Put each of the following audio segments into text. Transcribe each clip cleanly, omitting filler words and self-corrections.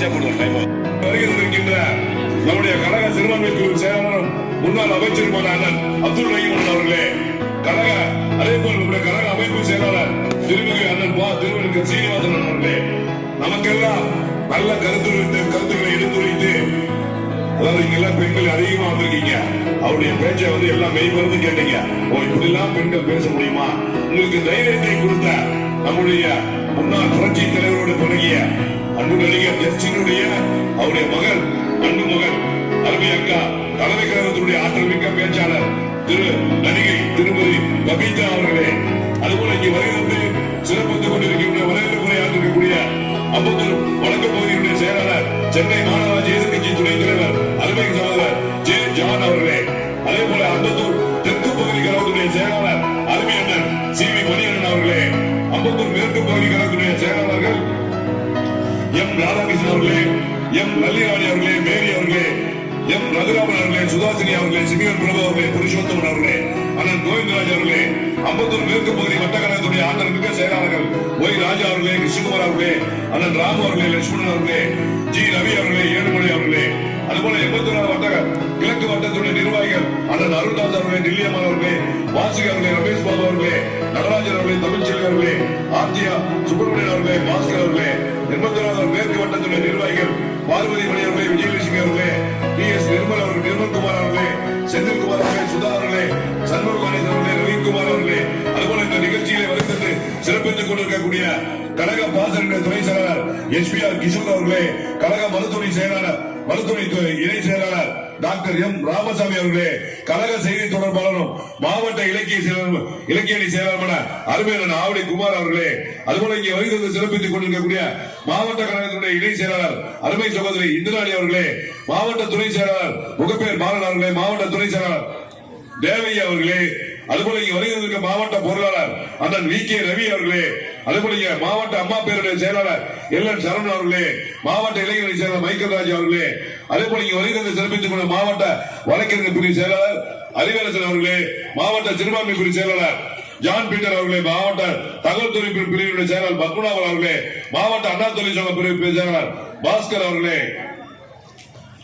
கடைசியா போடுவோம். இருக்கின்ற நம்முடைய கழக சிறுபான்மை குழு செயலாளரும் முன்னாள் அமைச்சருமான அண்ணன் அப்துல் ரஹீம் அவர்களே, கழக அதே போல் நம்முடைய கழக அமைப்பு செயலாளர் திருமிகு அண்ணன் திருவள்ளுவர் சீனிவாசன் அவர்களே, நமக்கெல்லாம் நல்ல கருத்துக்களை எடுத்துரைத்து, அதாவது இங்க எல்லாம் பெண்கள் அதிகமா வந்திருக்கீங்க, அவருடைய பேச்சை எல்லாம் மெய்மறந்து கேட்டீங்க. இப்படி எல்லாம் பெண்கள் பேச முடியுமா? உங்களுக்கு தைரியத்தை கொடுத்த நம்முடைய முன்னாள் புரட்சி தலைவரோடு பழகிய அன்பு நடிகர் ஜஸ்டினுடைய அவருடைய மகள், அன்பு மகள், அருமை அக்கா, தலைமை கழகத்தினுடைய ஆற்றல் மிக்க பேச்சாளர் நடிகை திருமதி கவிதா அவர்களே, அதுபோல இங்கே வருகிறது சிறப்பித்துக் கொண்டிருக்கின்ற வரவேற்புரை ஆற்றிருக்கக்கூடிய அம்பத்தூர் வடக்கு பகுதியினுடைய செயலாளர், சென்னை மாநகராட்சி எதிர்கட்சி துணைத் தலைவர் அருமை சகோதரர் ஜே ஜான் அவர்களே, அதே போல அம்பத்தூர் தெற்கு பகுதி கழகத்துடைய செயலாளர் அருமை அண்ணன் சி வி மணியண்ணன் அவர்களே, அம்பத்தூர் மேற்கு பகுதி கழகத்துடைய செயலாளர்கள் எம் ராதாகிருஷ்ணன் அவர்களே, எம் நல்லிராணி அவர்களே, மேரி அவர்களே, எம் ரகுராமன் அவர்களே, சுதாசினி அவர்களே, சிமியன் பிரபு அவர்களே, புருஷோத்தமன் அவர்களே, அண்ணன் கோவிந்தராஜ் அவர்களே, அம்பத்தூர் மேற்கு பகுதி வட்டக்கழகத்துடைய ஆற்றல் மிக்க செயலாளர்கள் ஒய் ராஜா அவர்களே, கிருஷ்ணகுமார் அவர்களே, அண்ணன் ராமு அவர்களே, லட்சுமணன் அவர்களே, ஜி ரவி அவர்களே, ஏழுமலை அவர்களே, அதுபோல 84 கிழக்கு வட்டத்துடைய நிர்வாகிகள் அண்ணன் அருள்தாஸ் அவர்களே, டில்லியம்மன் அவர்களே, வாசி அவர்களே, ரமேஷ் பாபு அவர்களே, நடராஜன் அவர்களே, தமிழ்ச்செல்வி அவர்களே, ஆர்த்தியா சுப்பிரமணியன் அவர்களே, பாஸ்கர் அவர்களே, 84 மேற்கு வட்டத்துடைய நிர்வாகிகள் பார்வதி மணி அவர்களே, விஜயலட்சுமி அவர்களே, பி எஸ் நிர்மல் அவர்கள், நிர்மல்குமார் அவர்களே, செந்தில்குமார் அவர்களே, சுதா அவர்களே, சண்முக கணேசன் அவர்களே, ரவிக்குமார் அவர்களே, அதுபோல இந்த நிகழ்ச்சியிலே வருகிறது சிறப்பித்துக் கொண்டிருக்கக்கூடிய கழக பாசன துணை செயலாளர் எஸ்பிஆர் கிஷோர் அவர்களே, கழக மருத்துவ செயலாளர் மருத்துவ இணை செயலாளர் டாக்டர் எம் ராமசாமி அவர்களே, கழக செய்தி தொடர்பாளரும் மாவட்ட இலக்கிய அணி செயலாளரான அருமையான ஆவடி குமார் அவர்களே, அதுபோல இங்கே வருகிறது சிறப்பித்துக் கொண்டிருக்கக்கூடிய மாவட்ட கழகத்தினுடைய இணை செயலாளர் அருமை சகோதரி இந்திராணி அவர்களே, மாவட்ட துணை செயலாளர் முகப்பேர் பாலன் அவர்களே, மாவட்ட துணை செயலாளர் தேவையா அவர்களே, அதுபோல இங்க வருகிற மாவட்ட பொருளாளர் அண்ணன் வி கே ரவி அவர்களே, அதுபோல இங்க மாவட்ட அம்மா பேருடைய செயலாளர் எல் என் சரவணன் அவர்களே, மாவட்ட இளைஞரணி செயலாளர் மைக்கேல் ராஜ் அவர்களே, அதே போல இங்க வருகிற சிறப்பித்துக் கொண்ட மாவட்ட வழக்கறிஞர் பிரிவு செயலாளர் அறிவரசன் அவர்களே, மாவட்ட சிறுபான்மை பிரிவு செயலாளர் ஜான் பீட்டர் அவர்களே, மாவட்ட தகவல் துறை பிரிவினுடைய செயலாளர் பத்மநாபன் அவர்களே, மாவட்ட அண்ணா தொழிற்சங்க பிரிவு செயலாளர் பாஸ்கர் அவர்களே,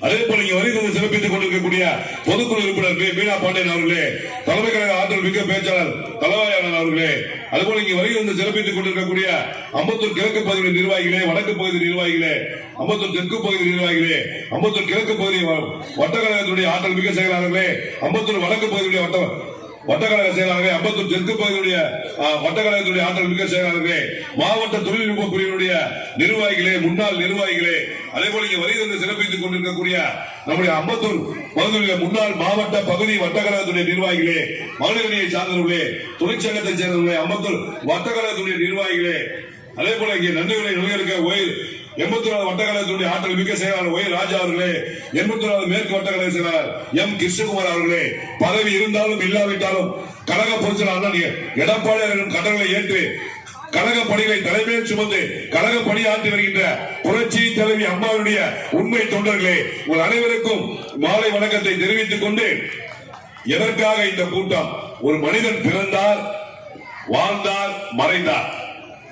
அதே போல இங்க வருகிறது சிறப்பித்துக் கொண்டிருக்கக்கூடிய பொதுக்குழு உறுப்பினர் மீனா பாண்டியன் அவர்களே, தலைமை கழக ஆற்றல் மிக்க பேச்சாளர் தலவாயாளன் அவர்களே, அதுபோல இங்க வருகிறது சிறப்பித்துக் கொண்டிருக்கக்கூடிய அம்பத்தூர் கிழக்கு பகுதி நிர்வாகிகளே, வடக்கு பகுதி நிர்வாகிகளே, அம்பத்தூர் தெற்கு பகுதி நிர்வாகிகளே, அம்பத்தூர் கிழக்கு பகுதி வட்டக்கழகத்துடைய ஆற்றல் மிக்க செயலாளர்களே, அம்பத்தூர் வடக்கு பகுதியுடைய வட்டக்கழக செயலாளர்களே, அம்பத்தூர் தெற்கு பகுதியுடைய வட்டக்கழகத்துடைய ஆற்றல் மிக்க செயலாளர்களே, மாவட்ட தொழில்நுட்ப பிரிவினுடைய நிர்வாகிகளே, முன்னாள் நிர்வாகிகளே, அதே போல இங்க வருகிறது சிறப்பித்துக் கொண்டிருக்கக்கூடிய நம்முடைய அம்பத்தூர் பகுதியில் முன்னாள் மாவட்ட பகுதி வட்டக்கழகத்துடைய நிர்வாகிகளே, மகளிரணியை சார்ந்தவர்களே, தொழிற்சங்கத்தை சேர்ந்தவர்களே, அம்பத்தூர் வட்டக்கழகத்துடைய நிர்வாகிகளே, அதே போல இங்கே நன்றிகளை நல்கியிருக்க 84 வட்டக்கழகத்துடைய ஆற்றல் மிக்க செயலாளர் ஒய் ராஜா அவர்களே, 84 மேற்கு வட்டக்கழக செயலாளர் எம் கிருஷ்ணகுமார் அவர்களே, பதவி இருந்தாலும் இல்லாவிட்டாலும் கழக பொதுச்செயலாளர் எடப்பாடி அவர்களின் கடன்களை ஏற்று கழக பணிகளை தலைமையில் சுமந்து கழக பணியாற்றி வருகின்ற புரட்சி தலைவி அம்மாவுடைய உண்மை தொண்டர்களே, உங்கள் அனைவருக்கும் மாலை வணக்கத்தை தெரிவித்துக் கொண்டு, எதற்காக இந்த கூட்டம்? ஒரு மனிதன் பிறந்தார், வாழ்ந்தார், மறைந்தார்.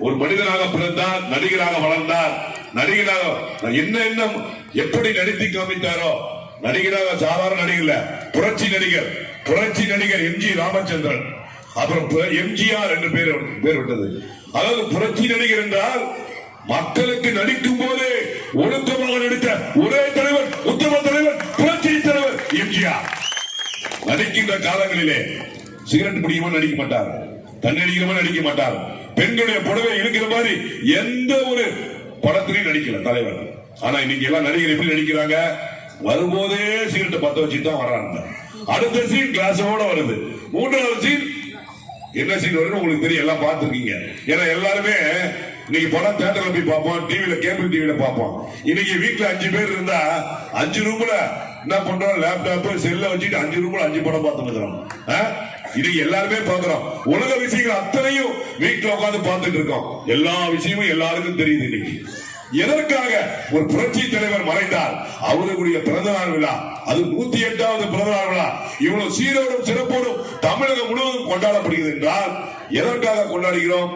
ஒரு மனிதனாக பிறந்தார், நடிகராக வளர்ந்தார், நடிகராக என்ன எண்ணம் எப்படி நடித்து காமித்தாரோ, நடிகராக சாதாரண நடிகர், புரட்சி நடிகர் எம் ஜி ராமச்சந்திரன், அப்புறம் எம்ஜிஆர் என்று பேர் விட்டது. அதாவது புரட்சி நடிகர் என்றால் மக்களுக்கு நடிக்கும் போது ஒழுக்கமாக நடித்த ஒரே தலைவர், உத்தம தலைவர், புரட்சி தலைவர் எம்ஜிஆர். நடிக்கின்ற காலங்களிலே சிகரெட் பிடிக்குமா நடிக்க மாட்டார், தண்ணடிக்கிறமா நடிக்க மாட்டார், பெண்களுடைய புடவை இருக்கிற மாதிரி எந்த ஒரு படத்திலையும் நடிக்கல தலைவர். ஆனா இன்னைக்கு எல்லாம் நடிகர் எப்படி நடிக்கிறாங்க? வரும்போதே சீட்டை பத்த வச்சுட்டு தான் வர்றாங்க. அடுத்த சீன் கிளாஸோட வருது. மூன்றாவது சீன் என்ன சீன் வருது உங்களுக்கு தெரியும், எல்லாம் பார்த்துருக்கீங்க. ஏன்னா எல்லாருமே இன்னைக்கு படம் தியேட்டர்ல போய் பார்ப்போம், டிவில கேபிள் டிவில பார்ப்போம். இன்னைக்கு வீட்டுல 5 பேர் இருந்தா 5 ரூம்ல என்ன பண்றோம், லேப்டாப் செல்ல வச்சுட்டு 5 ரூம்ல 5 படம் பார்த்துக்கிறோம். இன்னைக்கு எல்லாருமே பாக்குறோம். உலக விஷயங்கள் அத்தனையும் வீட்டுல உட்காந்து பார்த்துட்டு இருக்கோம். எல்லா விஷயமும் எல்லாருக்கும் தெரியுது. இன்னைக்கு எதற்காக ஒரு புரட்சி தலைவர் மறைந்தார்? அவருடைய பிறந்த நாள் விழா, அது 108வது பிறந்த நாள் விழா. இவ்வளவு சீரோடும் சிறப்போடும் தமிழகம் முழுவதும் கொண்டாடப்படுகிறது என்றால் எதற்காக கொண்டாடுகிறோம்?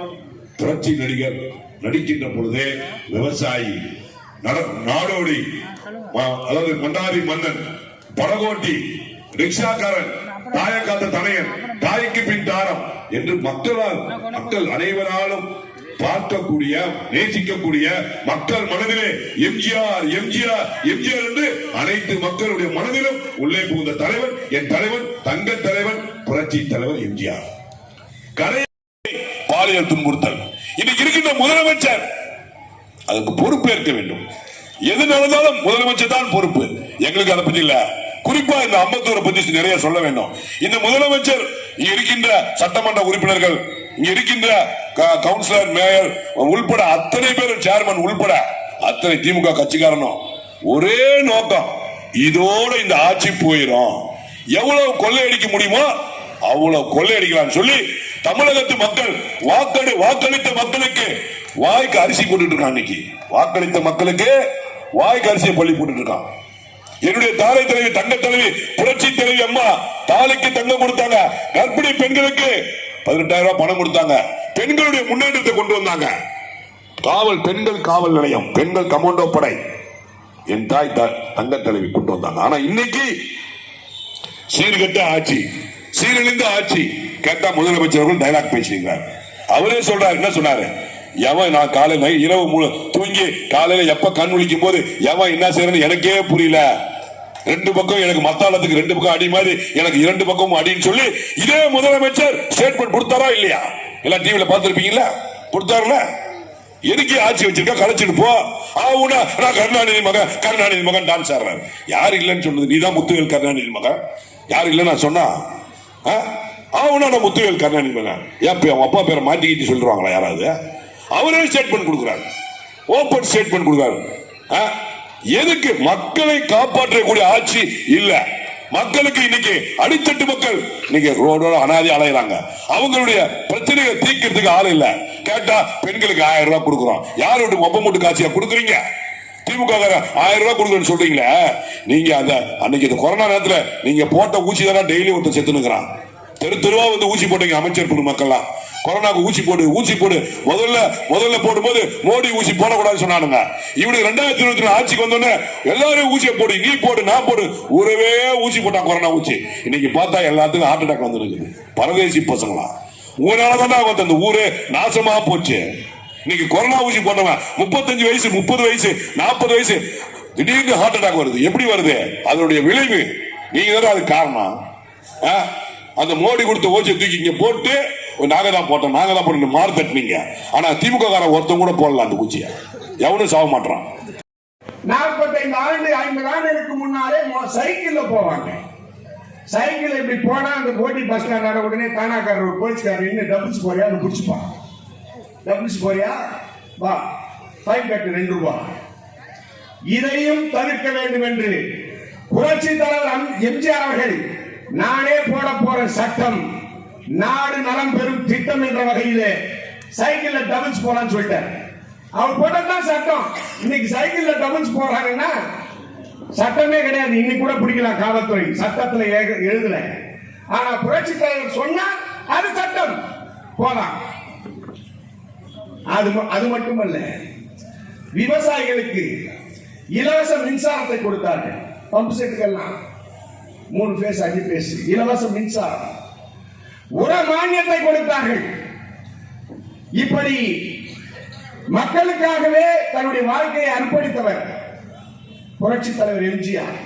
புரட்சி நடிகர் நடிக்கின்ற பொழுதே விவசாயி, நாடோடி, அதாவது மண்டாரி மன்னன், படகோட்டி, ரிக்ஷாக்காரன், தாயக்காத்த தனையன், தாய்க்கு பின் தாரம் என்று மக்கள் அனைவராலும் பார்க்கக்கூடிய, நேசிக்கக்கூடிய, மக்கள் மனதிலே எம்ஜிஆர் எம்ஜிஆர் எம்ஜிஆர் என்று அனைத்து மக்களுடைய மனதிலும் உள்ளே புகுந்த தலைவர் என் தலைவன், தங்க தலைவன், புரட்சி தலைவர் எம்ஜிஆர். பாலியல் துன்புறுத்தல் இன்னைக்கு இருக்கின்ற முதலமைச்சர் அதுக்கு பொறுப்பேற்க வேண்டும். எது நடந்தாலும் முதலமைச்சர் தான் பொறுப்பு. எங்களுக்கு அதை பத்தி இல்ல, குறிப்பா இந்த அம்பத்தூரை பத்தி நிறைய சொல்ல வேண்டும். இந்த முதலமைச்சர், இங்க இருக்கின்ற சட்டமன்ற உறுப்பினர்கள், இங்க இருக்கின்ற கவுன்சிலர், மேயர் உள்பட அத்தனை பேர், சேர்மன் உள்பட அத்தனை திமுக கட்சிக்காரனும் ஒரே நோக்கம், இதோட இந்த ஆட்சி போயிடும், எவ்வளவு கொள்ளையடிக்க முடியுமோ அவ்வளவு கொள்ளையடிக்கலாம் சொல்லி தமிழகத்து மக்கள் வாக்களித்த மக்களுக்கு வாய்க்கு அரிசி போட்டுட்டு இருக்கான். இன்னைக்கு வாக்களித்த மக்களுக்கு வாய்க்கு அரிசியை பள்ளி போட்டுட்டு இருக்கான். என்னுடைய தாரை தலைவி, தங்க தலைவி, புரட்சி தலைவி அம்மா தாலிக்கு தங்கம் கொடுத்தாங்க. கர்ப்பிணி பெண்களுக்கு 18,000 ரூபாய் பணம் கொடுத்தாங்க. பெண்களுடைய முன்னேற்றத்தை கொண்டு வந்தாங்க. பெண்கள் காவல் நிலையம், பெண்கள் கமாண்டோ படை என் தாய் தங்க தலைவி கொண்டு வந்தாங்க. ஆனா இன்னைக்கு சீர்கட்ட ஆட்சி, சீரழிந்த ஆட்சி. கேட்டா முதலமைச்சர்கள் டைலாக் பேசுகிறார். அவரே சொல்றாரு, என்ன சொன்னாரு, எவன் நான் காலையில இரவு தூங்கி காலையில எப்ப கண் விழிக்கும் போது எவன் என்ன செய்யறன்னு எனக்கே புரியல, 2 பக்கம் எனக்கு மத்தாளத்துக்கு 2 பக்கம் அடி மாதிரி எனக்கு 2 பக்கம் அடின்னு சொல்லி இதே முதலமைச்சர் ஸ்டேட்மெண்ட் கொடுத்தாரா இல்லையா? எல்லாம் டிவில பார்த்திருப்பீங்களா? கொடுத்தாருல. எதுக்கு ஆட்சி வச்சிருக்கா, கலைச்சிட்டு போ. நான் கருணாநிதி மகன் டான்ஸ் ஆடுறாரு. யாரு இல்லைன்னு சொன்னது? நீதான் முத்துவேல் கருணாநிதி மகன். யாரு இல்ல நான் சொன்னா? நான் முத்துவேல் கருணாநிதி மகன். ஏன் அப்பா பேரை மாட்டிக்கிட்டு சொல்றாங்களா யாராவது? அவரே ஸ்டேட்மெண்ட் கொடுக்கிறார், ஓபன் ஸ்டேட்மெண்ட் கொடுக்கிறார். எதுக்கு? மக்களை காப்பாற்றக்கூடிய ஆட்சி இல்ல. மக்களுக்கு இன்னைக்கு அடித்தட்டு மக்கள் இன்னைக்கு ரோடோட அனாதி அலைகிறாங்க. அவங்களுடைய பிரச்சனைகளை தீர்க்கிறதுக்கு ஆள் இல்ல. கேட்டா பெண்களுக்கு 1000 ரூபாய் கொடுக்குறோம். யார் வீட்டு மொப்ப மூட்டு காட்சியா கொடுக்குறீங்க? திமுக 1000 ரூபாய் கொடுக்குறேன்னு சொல்றீங்களே. நீங்க அந்த அன்னைக்கு இந்த கொரோனா நேரத்துல நீங்க போட்ட ஊசி தானே டெய்லி ஒருத்தர் செத்துனுக்குறான். தெருவா வந்து ஊசி போட்டீங்க அமைச்சர் மக்கள்லாம். கொரோனாக்கு ஊசி போடு முதல்ல போடும்போது மோடி ஊசி போடக்கூடாதுன்னு சொன்னானுங்க. இவனுக்கு 2024 ஆட்சிக்கு வந்தோடனே எல்லாரும் ஊசியை போடு, நீ போடு, நான் போடு, ஊரவே ஊசி போட்டான் கொரோனா ஊசி. இன்னைக்கு பார்த்தா எல்லாத்துக்கும் ஹார்ட் அட்டாக் வந்துருக்குது. பரதேசி பசங்களா, உங்களாலதான் அந்த ஊரே நாசமா போச்சு. இன்னைக்கு கொரோனா ஊசி போட்டவன் 35 வயசு, 30 வயசு, 40 வயசு திடீர்னு ஹார்ட் அட்டாக் வருது. எப்படி வருது? அதனுடைய விளைவு நீங்க தானே அது காரணம். அந்த மோடி கொடுத்த ஊசியை தூக்கி இங்க போட்டு நாங்க தான் போட்டோம் மாறு தட்டினீங்க. ஆனா திமுக காரன் ஒருத்தம் கூட போடல அந்த ஊசிய. எவனும் சாக மாட்டான். 45 ஆண்டு 50 ஆண்டுகளுக்கு முன்னாலே சைக்கிள்ல போவாங்க. சைக்கிள் இப்படி போனா அந்த போட்டி பஸ் ஸ்டாண்ட் உடனே தானாக்காரர் போலீஸ்காரர் இன்னும் டபுள்ஸ் போறியான்னு பிடிச்சுப்பான். டபுள்ஸ் போறியா வா, ஃபைன் கட்டு 2 ரூபாய். இதையும் தவிர்க்க வேண்டும் என்று புரட்சி தலைவர் எம்ஜிஆர் அவர்கள் நானே போற சட்டம் நாடு நலம் பெறும் திட்டம் என்ற வகையிலே சைக்கிள்ல டபுள்ஸ் போலான்னு சொல்லிட்டார். அவர் போட்டதான் சட்டம். இன்னைக்கு சைக்கிள்ல டபுள்ஸ் போறாங்கன்னா சட்டமே கிடையாது. இன்னைக்கு கூட பிடிக்கலாம் காவல்துறை, சட்டத்துல எழுதல. ஆனா புரட்சி தலைவர் சொன்னா அது சட்டம், போலாம். அது மட்டுமல்ல, விவசாயிகளுக்கு இலவச மின்சாரத்தை கொடுத்தார்கள். பம்பு செட்டுக்கெல்லாம் 3 பேஸ் 5 பேஸ் இலவச மின்சாரம், உர மானியத்தை கொடுத்தார்கள். இப்படி மக்களுக்காகவே தன்னுடைய வாழ்க்கையை அர்ப்பணித்தவர் புரட்சி தலைவர் எம்ஜிஆர்.